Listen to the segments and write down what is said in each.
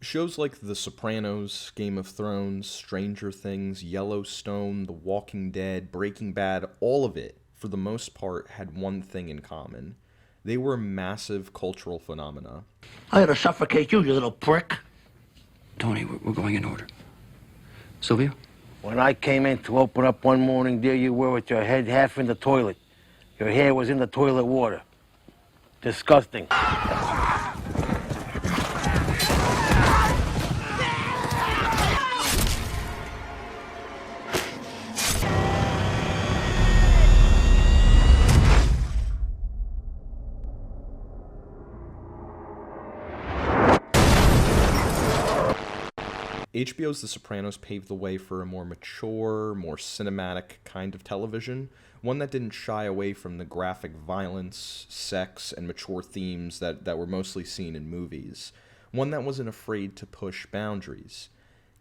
Shows like The Sopranos, Game of Thrones, Stranger Things, Yellowstone, The Walking Dead, Breaking Bad, all of it, for the most part, had one thing in common. They were massive cultural phenomena. I ought to suffocate you, you little prick. Tony, we're going in order. Sylvia? When I came in to open up one morning, there you were with your head half in the toilet. Your hair was in the toilet water. Disgusting. HBO's The Sopranos paved the way for a more mature, more cinematic kind of television, one that didn't shy away from the graphic violence, sex, and mature themes that were mostly seen in movies, one that wasn't afraid to push boundaries.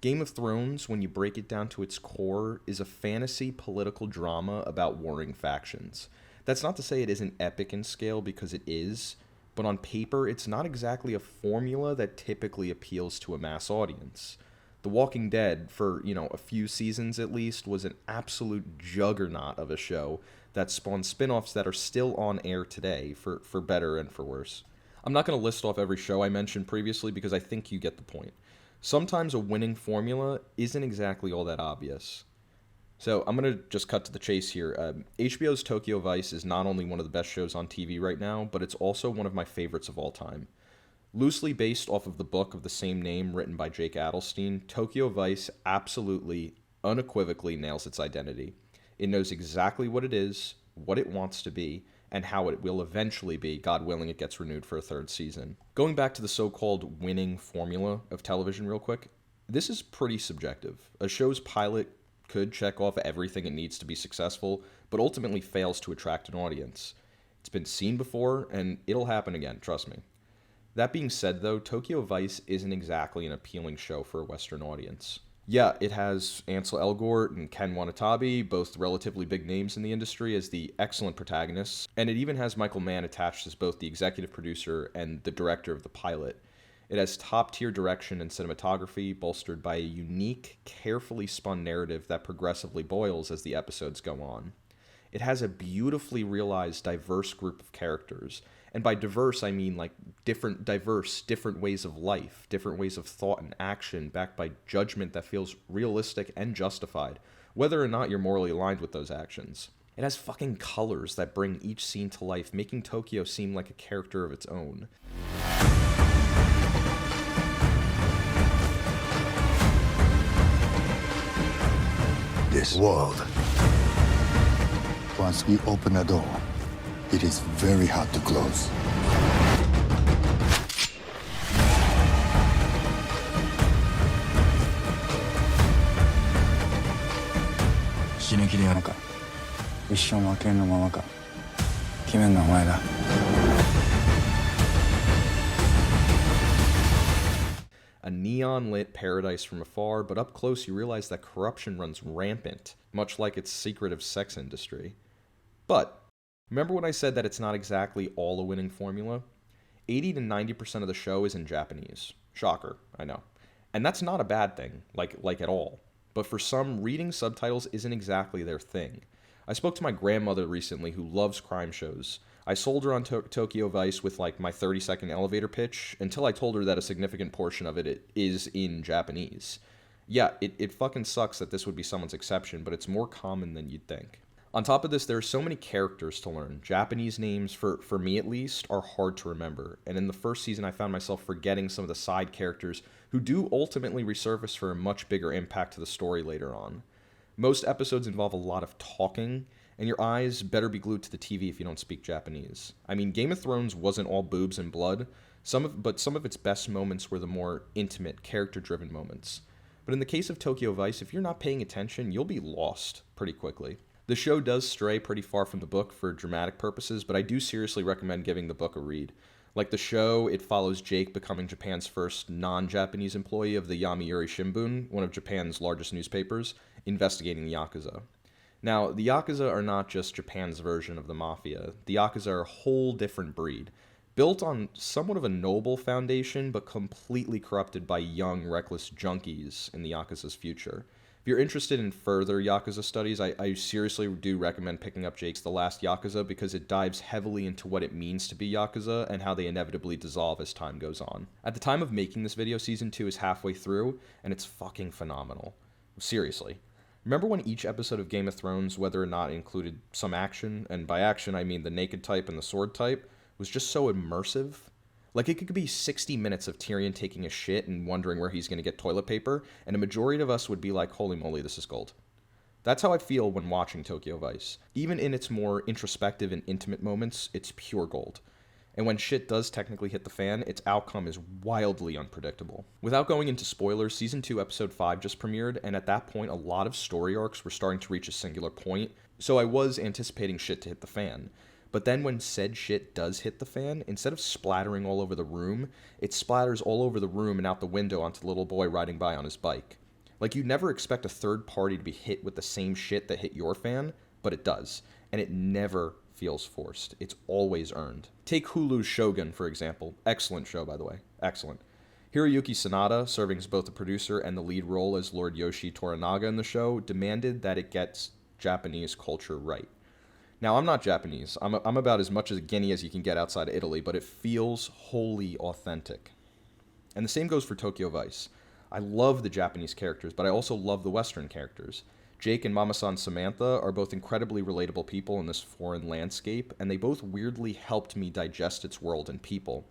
Game of Thrones, when you break it down to its core, is a fantasy political drama about warring factions. That's not to say it isn't epic in scale, because it is, but on paper, it's not exactly a formula that typically appeals to a mass audience. The Walking Dead, for, a few seasons at least, was an absolute juggernaut of a show that spawned spin-offs that are still on air today, for better and for worse. I'm not going to list off every show I mentioned previously because I think you get the point. Sometimes a winning formula isn't exactly all that obvious. So I'm going to just cut to the chase here. HBO's Tokyo Vice is not only one of the best shows on TV right now, but it's also one of my favorites of all time. Loosely based off of the book of the same name written by Jake Adelstein, Tokyo Vice absolutely, unequivocally nails its identity. It knows exactly what it is, what it wants to be, and how it will eventually be, God willing it gets renewed for a third season. Going back to the so-called winning formula of television real quick, this is pretty subjective. A show's pilot could check off everything it needs to be successful, but ultimately fails to attract an audience. It's been seen before, and it'll happen again, trust me. That being said, though, Tokyo Vice isn't exactly an appealing show for a Western audience. Yeah, it has Ansel Elgort and Ken Watanabe, both relatively big names in the industry, as the excellent protagonists, and it even has Michael Mann attached as both the executive producer and the director of the pilot. It has top-tier direction and cinematography, bolstered by a unique, carefully spun narrative that progressively boils as the episodes go on. It has a beautifully realized, diverse group of characters. And by diverse, I mean like different ways of life, different ways of thought and action, backed by judgment that feels realistic and justified, whether or not you're morally aligned with those actions. It has fucking colors that bring each scene to life, making Tokyo seem like a character of its own. This world, once we open a door, it is very hard to close. A neon-lit paradise from afar, but up close you realize that corruption runs rampant, much like its secretive sex industry. But remember when I said that it's not exactly all a winning formula? 80 to 90% of the show is in Japanese. Shocker, I know. And that's not a bad thing, like at all. But for some, reading subtitles isn't exactly their thing. I spoke to my grandmother recently who loves crime shows. I sold her on Tokyo Vice with like my 30-second elevator pitch until I told her that a significant portion of it is in Japanese. Yeah, it fucking sucks that this would be someone's exception, but it's more common than you'd think. On top of this, there are so many characters to learn. Japanese names, for me at least, are hard to remember. And in the first season, I found myself forgetting some of the side characters who do ultimately resurface for a much bigger impact to the story later on. Most episodes involve a lot of talking, and your eyes better be glued to the TV if you don't speak Japanese. I mean, Game of Thrones wasn't all boobs and blood, but some of its best moments were the more intimate, character-driven moments. But in the case of Tokyo Vice, if you're not paying attention, you'll be lost pretty quickly. The show does stray pretty far from the book for dramatic purposes, but I do seriously recommend giving the book a read. Like the show, it follows Jake becoming Japan's first non-Japanese employee of the Yomiuri Shimbun, one of Japan's largest newspapers, investigating the Yakuza. Now, the Yakuza are not just Japan's version of the Mafia. The Yakuza are a whole different breed, built on somewhat of a noble foundation, but completely corrupted by young, reckless junkies in the Yakuza's future. If you're interested in further Yakuza studies, I seriously do recommend picking up Jake's The Last Yakuza because it dives heavily into what it means to be Yakuza and how they inevitably dissolve as time goes on. At the time of making this video, Season 2 is halfway through, and it's fucking phenomenal. Seriously. Remember when each episode of Game of Thrones, whether or not it included some action, and by action I mean the naked type and the sword type, was just so immersive? Like, it could be 60 minutes of Tyrion taking a shit and wondering where he's going to get toilet paper, and a majority of us would be like, holy moly, this is gold. That's how I feel when watching Tokyo Vice. Even in its more introspective and intimate moments, it's pure gold. And when shit does technically hit the fan, its outcome is wildly unpredictable. Without going into spoilers, Season 2, Episode 5 just premiered, and at that point, a lot of story arcs were starting to reach a singular point, so I was anticipating shit to hit the fan. But then when said shit does hit the fan, instead of splattering all over the room, it splatters all over the room and out the window onto the little boy riding by on his bike. Like, you'd never expect a third party to be hit with the same shit that hit your fan, but it does. And it never feels forced. It's always earned. Take Hulu's Shogun, for example. Excellent show, by the way. Excellent. Hiroyuki Sanada, serving as both the producer and the lead role as Lord Yoshi Toranaga in the show, demanded that it gets Japanese culture right. Now, I'm not Japanese. I'm about as much as a guinea as you can get outside of Italy, but it feels wholly authentic. And the same goes for Tokyo Vice. I love the Japanese characters, but I also love the Western characters. Jake and Mama-san Samantha are both incredibly relatable people in this foreign landscape, and they both weirdly helped me digest its world and people,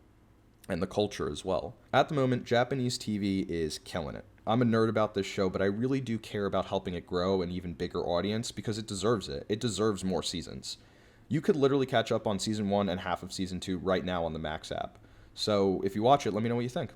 and the culture as well. At the moment, Japanese TV is killing it. I'm a nerd about this show, but I really do care about helping it grow an even bigger audience because it deserves it. It deserves more seasons. You could literally catch up on Season 1 and half of Season 2 right now on the Max app. So if you watch it, let me know what you think.